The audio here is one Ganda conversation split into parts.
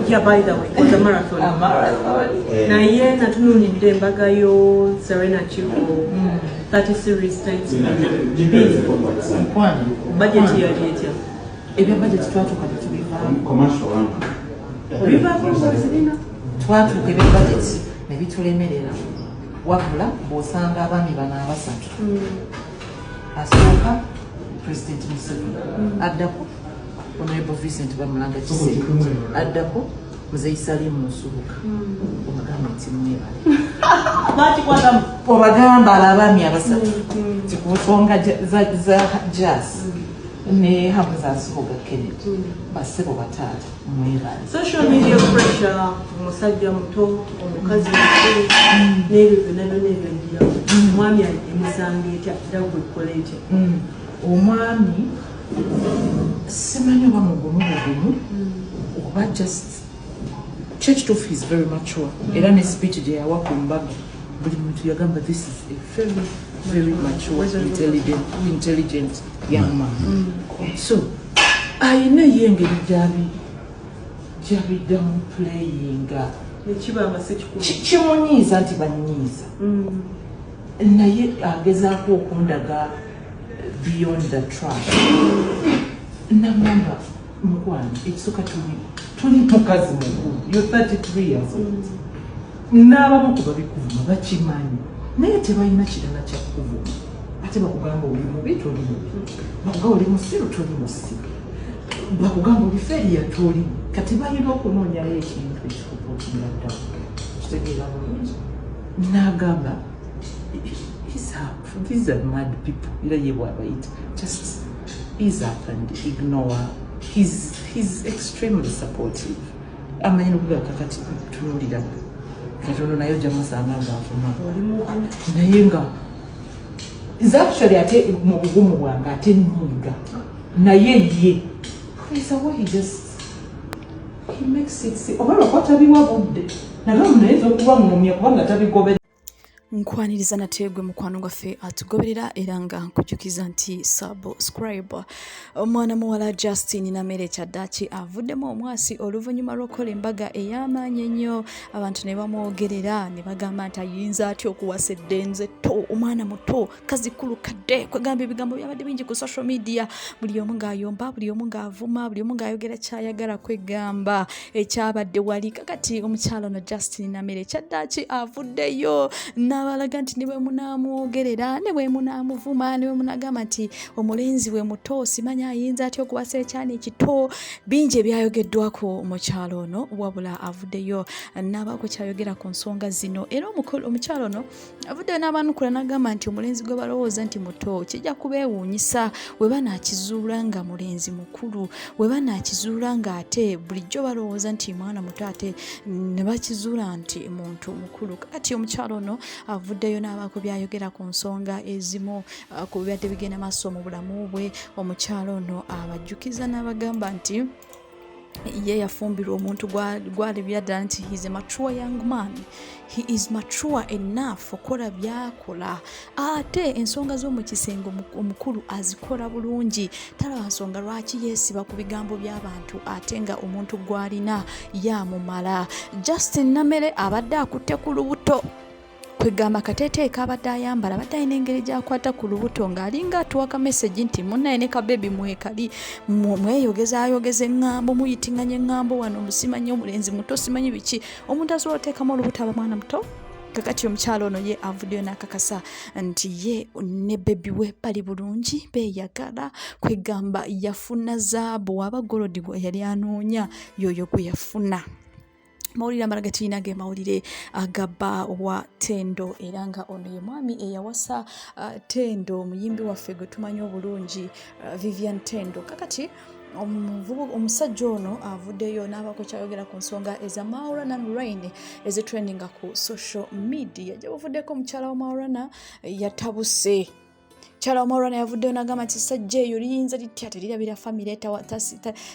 Yeah, by the way, it was a marathon. A marathon. Na ye na tunulidde embaga yo Serena Chico 30 series times. Budget yali etya. Ebya budget twatuuka tetubiva. Commercial one. Obivaako Serena? Twatuuka ebya budget ne bitulemerera. Wabula bw'osanga abaami bano abasatu. Asooka President Museven. Addako Honorable Vincent Bamulanga Kisenge. Addako Muzeyi Salim Musubuka. Omugamba nti mwebale. Obagamba abaami abasatu. Kusonga za jazz. Ne Hamza Asubuga Kennedy. Basebo bataata mwebale. Social media pressure, omusajja muto, omukazi mukulu, n'ebyo n'ebyo omwami emusanga etya era gwe kola etya. Omwami simanyi oba mugumu oba just church of is very mature era ne speech gye yawa ku mbaga buli muntu yagamba this is a very mature intelligent young man. So ayina yengeri gyabiddamu playing nekibanga sekikulu kimunyiiza nti banyiiza naye agezaako okundaga beyond the trash. Namamba mukwana ekisooka tuli mukazi mukulu you're 33 years old. N'abamu ku babikuvuma bakimanyi naye tebalina kirala kya kukuvuma ate bakugamba oli mubi toli mubi, bakugamba oli musiru toli musiru, bakugamba oli feriya toli, kati balina okunoonyayo ekintu ekikubuukirira ddala kitegeera bulungi. N'agamba these are mad people. Just ease up and ignore. He's extremely supportive. Amanyi okuga kakati tunulira katono nayo jamusanga ng'afuma naye nga is actually ate mu bugumu bwange ate nninga naye ye is a way he makes it see oba lwakwatabiwa budde nagamu nayinza okuba munomya kubanga tabigobe. Nkwaniriza nategwe mukwano gwaffe atugoberera era nga nkujjukiza nti subscribe. Omwana muwala Justine Namere kyaddaaki avuddemu omwasi oluvannyuma lw'okukola embaga ey'amaanyi ennyo. Abantu ne bamwogerera ne bagamba nti ayinza atya okuwasa eddenze tto omwana muto kazikulu kadde kwegamba ebigambo byabadde bingi ku social media, buli omu ng'ayomba, buli omu ng'avuma, buli omu ng'ayogera kyayagala kwegamba ekyabadde wali. Kakati omukyala ono Justine Namere kyaddaaki avuddeyo n'abalaga nti ne bwe munaamwogerera ne bwe munaamuvuma ne bwe munagamba nti omulenzi we muto simanyi ayinza atya okuwasa ekyana ekito, bingi ebyayogeddwako omukyalo ono wabula avuddeyo n'abaako kyayogera ku nsonga zino. Era omukyalo ono avuddeyo n'abanukula n'agamba nti omulenzi gwe balowooza nti muto kijja kubeewuunyisa we banaakizuula nga mulenzi mukulu, we banaakizuula nga ate bulijjo balowooza nti mwana muto ate ne bakizuula nti muntu mukulu. Kati omukyalo ono avuddeyo n'abaako byayogera ku nsonga ezimu ku bibadde bigenda maaso mu bulamu bwe. Omukyalo ono abajjukiza n'abagamba nti ye yafumbirwa omuntu gwalibya ddala nti he is a mature young man, he is mature enough okola byakola, ate ensonga z'omu kisenge omukulu azikola bulungi, talaba nsonga lwaki yeesiba ku bigambo by'abantu ate nga omuntu gw'alina yamumala. Justine Namere abadde akutte ku lubuto kwegamba kateeteeka abadde ayambala abadde alina engeri gy'akwata ku lubuto ng'alinga atuwaka message nti munnaye ne kabebi mwekali mweyogeza eŋŋambo muyitinganya eŋŋambo wano musimanyi omulenzi muto simanyi biki, omuntu asobola oteekamu olubuto aba mwana muto. Kakati omukyalo ono ye avuddeyo n'akakasa nti ye ne bebi we bali bulungi beeyagala, kwegamba yafuna zaabu aba golodi gwe yali anoonya yoyo gwe yafuna. Mawulire amalaga tulina ge mawulire agabba wa Tendo era nga ono ye mwami eyawasa Tendo omuyimbi waffe gwe tumanyi obulungi Vivian Tendo. Kakati omusajja ono avuddeyo n'abaako kyayogera ku nsonga eza Maurana Rain ezitrendinga ku social media. Gyebuvuddeko omukyala wa Maurana yatabuse. Kyala Omorana yavuddeyo n'agamba nti sajja eyo liyinza litya terirabira famire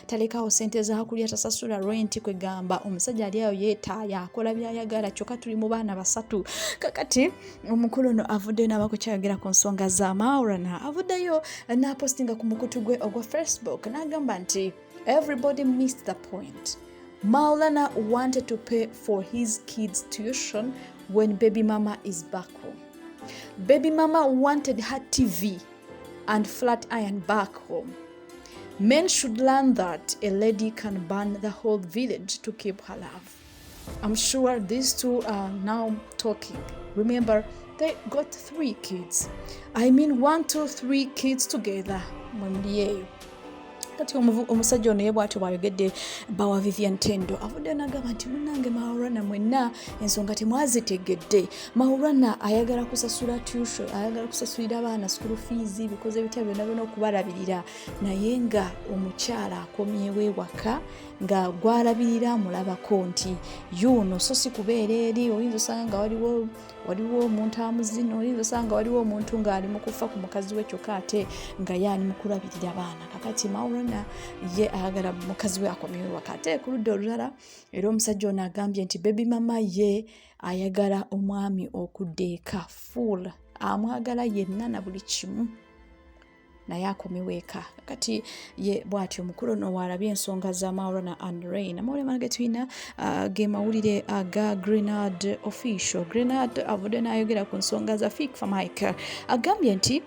talekawo ssente z'akulya tasasula rent, kwegamba omusajja ali ayo yeetaaya akola byayagala kyokka tuli mu baana basatu. Kakati omukulu ono avuddeyo n'abaako kyayogera ku nsonga za Maurana. Avuddeyo n'apostinga ku mukutu gwe ogwa Facebook n'agamba nti everybody missed the point. Maulana wanted to pay for his kids' tuition when baby mama is back home. Baby mama wanted her TV and flat iron back home. Men should learn that a lady can burn the whole village to keep her love. I'm sure these two are now talking. Remember, they got 3 kids. I mean 1, 2, 3 kids together. Kati omusajja ono ye bw'atyo bw'ayogedde bawa Vivian Tendo avudde n'agamba nti munnange Maulana mwenna ensonga temwazitegedde. Maulana ayagala kusasula tuition, ayagala kusasulira abaana school fees, bikoze bitya byonna okubalabirira, naye nga omukyala akomyewo ewaka nga gwalabirira mulabako nti yuno so si kubeera eri. Oyinza osanga nga waliwo omuntu amuzina, oyinza osanga waliwo omuntu ng'ali mu kufa ku mukazi we kyokka ate nga ye ali mu kulabirira abaana. Kakati Maulana ye ayagala mukazi we akomyewo ewaka. Ate ku ludda olulala era omusajja ono agambye nti baby mama ye ayagala omwami okuddeeka full, amwagala yenna na buli kimu, naye akomewo eka. Kati ye bw'atyo omukulu ono waalabye ensonga za Maulana and Rain. Amawulire mange tulina ge mawulire aga Grenade official. Grenade avudde n'ayogera ku nsonga za Fik for Mike. Agambye nti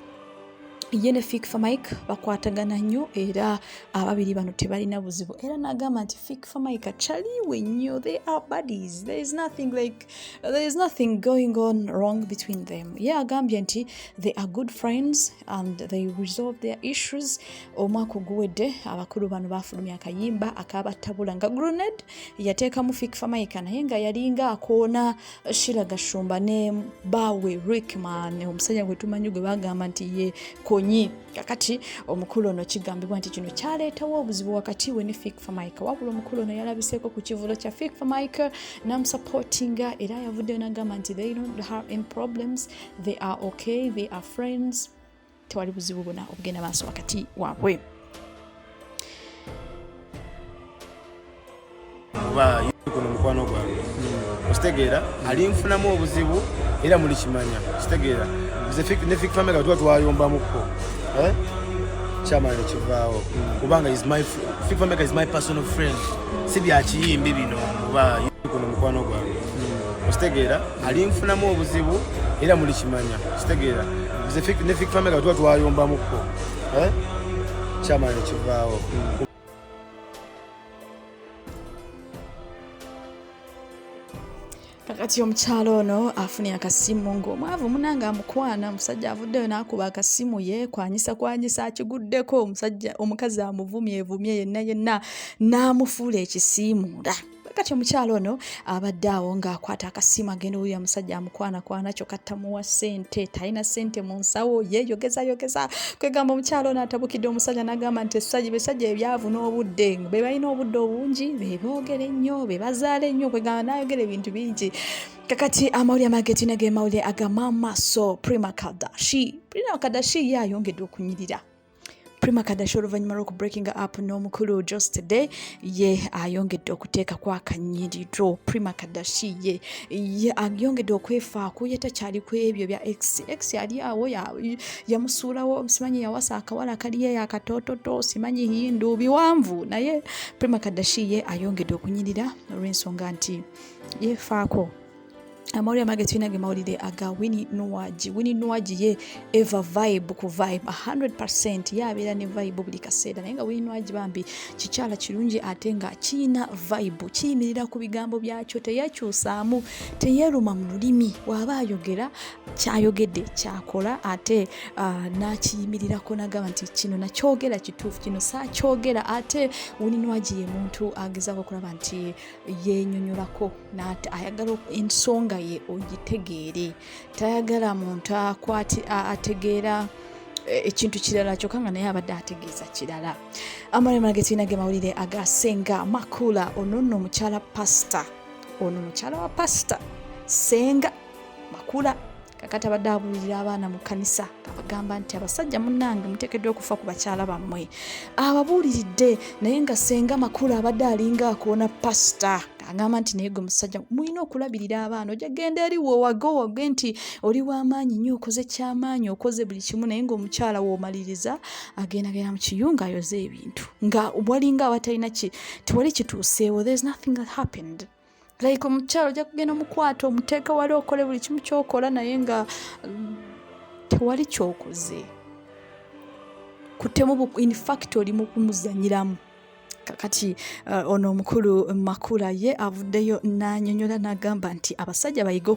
ye ne Fik for Mike bakwatagana nnyo era ababiri bano tebalina buzibu. Era n'agamba nti Fik for Mike achaliwe nnyo. They are buddies. There is nothing going on wrong between them. Ye agambye nti they are good friends and they resolve their issues. Omwaka oguwedde abakulu bano bafulumya akayimba akabatabula nga Grenade yateekamu Fik for Mike naye nga yalinga akoona Shira Gashumba ne bawe Rickman, omusajja gwe tumanyi gwe bagamba nti ye konyi. Kakati omukulu ono kigambibwa nti kino kyaleetawo obuzibu wakati we ne Fik for Mike. Wabula omukulu ono yalabiseeko ku kivulo kya Fik for Mike n'amusupportinga era yavuddeyo n'agamba nti they don't have any problems, they are okay, they are friends. Tewali buzibu bwonna obugenda maaso wakati waabwe. Oba yukuno mukwano gwange ositegeera alinfunamu obuzibu era muli kimanya kitegeera ne Fik for Mike tuba twayombamuko kyamala nekivaawo kubanga Fik for Mike is my personal friend, si byakiyimbi bino. Oba yukuno mukwano gwange ositegeera alinfunamu obuzibu era muli kimanya kitegeera ne Fik for Mike tuba twayombamuko kyamala nekivaawo. Kakati omukyalo ono afunye akasimu ng'omwavu munanga amukwana. Omusajja avuddeyo n'akuba akasimu kwanyisa akiguddeko. Omukazi amuvumye yenna n'amufuula ekisiimuula. Kakati omukyalo ono abadde awo ng'akwata akasimu agenda owulira omusajja amukwana kyokka tamuwa ssente, talina ssente mu nsawo, yeyogeza kwegamba omukyalo ono atabukidde omusajja n'agamba nti besajja ebyavu n'obudde be balina obudde obungi, be boogera ennyo, be bazaala ennyo, kwegamba n'ayogera ebintu bingi. Kakati amawulire amageti nage mawulire aga Mama So Prima Kadashi ye ayongedde okunyirira. Prima Kadashi oluvannyuma lw'oku breaking up n'omukulu Justine ye ayongedde okuteeka kwa akanyiriro. Prima Kadashi ye ayongedde okwefaako, ye takyali ku ebyo bya ex yali awo yamusuulawo, simanyi yawasa akawala kaliyo akatoototo, simanyi hindu biwanvu, naye Prima Kadashi ye ayongedde okunyirira olw'ensonga nti yefaako. Amawulire amagezi tulina ge mawulire aga Winnie Nuwaji ye eva vibe ku vibe 100%. ye abeera ne vibe buli kaseera, naye nga Winnie Nuwaji bambi kikyala kirungi ate nga kiina vibe, kiyimirira ku bigambo byakyo, teyekyusaamu, teyeeruma mu lulimi. Bw'aba ayogera kyayogedde kyakola ate n'akiyimirirako n'agamba nti kino nakyogera kituufu, kino saakyogera. Ate Winnie Nuwaji ye muntu agezaako okulaba nti yenyonyolako, ayagala ensonga ye ogitegeere, tayagala muntu ategeera ekintu kirala kyokka nga naye abadde ategeeza kirala. Amawulire amagezi tulina ge mawulire agasenga Makula. Ono nno mukyala pasita, ono mukyala wa pasita Senga Makula kakati abadde abulirira abaana mu kkanisa abagamba nti abasajja munnange muteekeddwa okufa ku bakyala bammwe ababuuliridde naye nga senga makulu abadde alinga akuwona pasita agamba nti naye gwe musajja mulina okulabirira abaana ojja genda eriwo wage nti oli w'amaanyi nnyo okoze kyamaanyi okoze buli kimu naye ng'omukyala w'omaliriza agenda mu kiyunga ayoze ebintu nga walinga abatalina tewali kituuseewo there's nothing that happened like omukyala ojja kugenda omukwata omuteeka wali okole buli kimu kyokola naye nga tewali kyokoze kutemu in fact oli mu kumuzanyiramu kakati ono omukulu makula ye avuddeyo n'annyonnyola n'agamba nti abasajja bayiga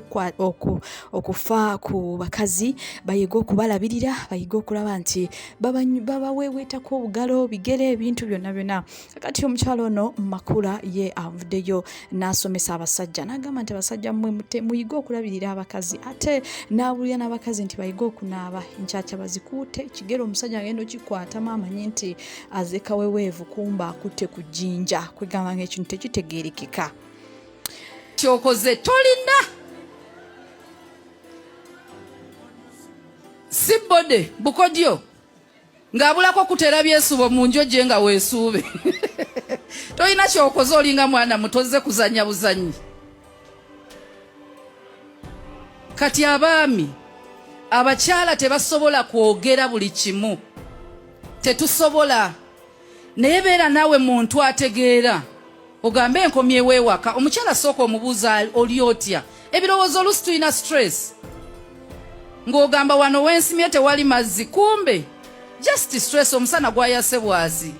okufa ku bakazi bayiga okubalabirira bayiga okulaba nti babaweeweetako obugalo bigere ebintu byonna kakati omukyalo ono makula ye avuddeyo n'asomesa abasajja n'agamba nti abasajja muyiga okulabirira abakazi ate n'abulira n'abakazi nti bayiga okunaaba enkyakya bazikuute ekigero omusajja agenda okikwatamu amanye nti azekaweweevu kumba kujinja kwegamba ng'ekintu tekitegeerekeka kyokoze tolina sibode bukodyo ng'abulako kuteera byesuubo mu njoje nga weesuube tolina kyokoze olinga mwana mutoze kuzanya buzanyi kati abaami abakyala tebasobola kwogera buli kimu tetusobola naye beera naawe muntu ategeera ogambe enkomyewo ewaka omukyala sooka omubuuza oli otya ebirowoozo oluusi tulina stress ng'ogamba wano wensimye tewali mazzi kumbe just stress omusana gwayase bwazi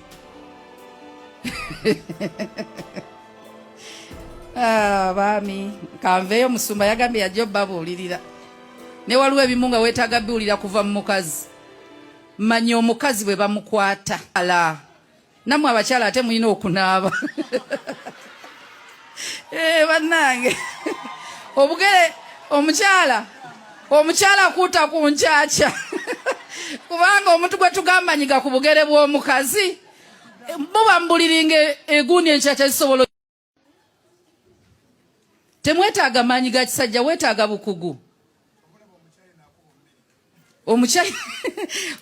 baami kanveeyo musumba yagambye yajja obbabuulirira ne waliwo ebimu nga weetaaga biwulira kuva mu mukazi manya omukazi bwe bamukwata ala namwe abakyala ate mulina okunaaba bannange obugere omukyala kuuta ku nkyakya kubanga omuntu gwe tugambanyiga ku bugere bw'omukazi muba mbuliringa eguuni enkyakya zisobola temwetaaga maanyi ga kisajja weetaaga bukugu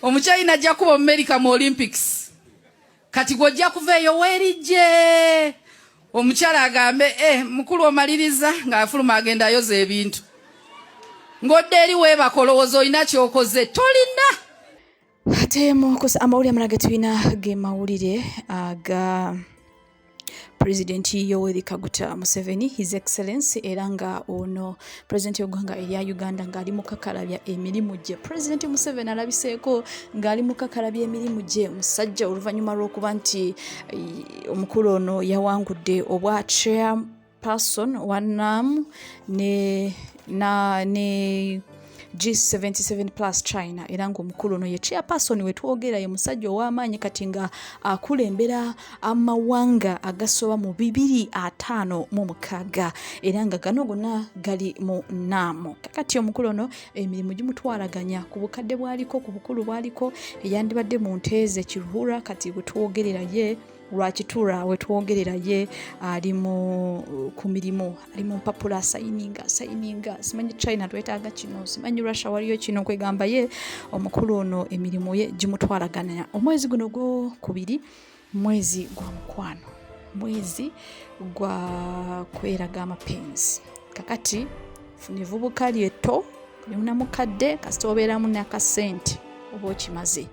omukyayina ajja kuba America mu Olympics kati gwojja kuva eyo weerijje omukyala agambe mukulu omaliriza ng'afuluma agenda ayoza ebintu ng'odde eri weebakolowooza olina kyokoze tolina ate amawulire amalala ge tulina ge mawulire aga President Yoweri Kaguta Museveni, His Excellency, era nga ono President y'eggwanga erya Uganda ng'ali mu kakalabya emirimu gye. President Museveni alabiseeko ng'ali mu kakalabya emirimu gye musajja oluvannyuma lw'okuba nti omukulu ono yawangudde obwa chairperson wa NAM ne G77 plus China era ng'omukulu ono ye chairperson wetwogera ye musajja ow'amaanyi kati nga akulembera amawanga agasoba mu 256 era nga gano gonna gali mu NAM. Kakati omukulu ono emirimu gimutwalaganya ku bukadde bwaliko ku bukulu bwaliko eyandibadde mu nteeze kiruhura kati wetwogerera ye lwakituura wetwogerera ye ali ku mirimu ali mu mpapula sayininga simanyi China twetaaga kino simanyi Russia waliyo kino kwegamba ye omukulu ono emirimu ye gimutwalaganya. Omwezi guno gwokubiri mwezi gwa mukwano mwezi gwa kweraga amapenzi kakati funivubuka lyeto lyona mukadde kasita obeeramu n'akasente oba okimaze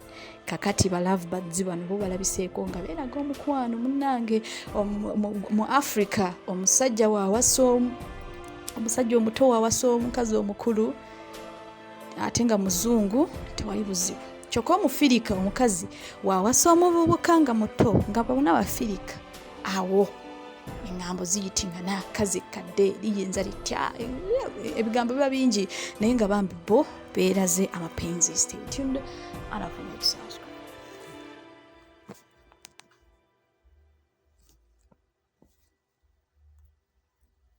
kakati balavu badzi bano bo balabiseeko nga beeraga omukwano munnange mu Africa omusajja omuto waawasa omukazi omukulu ate nga muzungu tewali buzibu kyokka omufirika omukazi waawasa omuvubuka nga muto nga bonna bafirika awo engambo ziyitinga n'akazi kadde liyinza litya ebigambo biba bingi naye nga bambi bo beeraze amapenzi. Stay tuned and subscribe.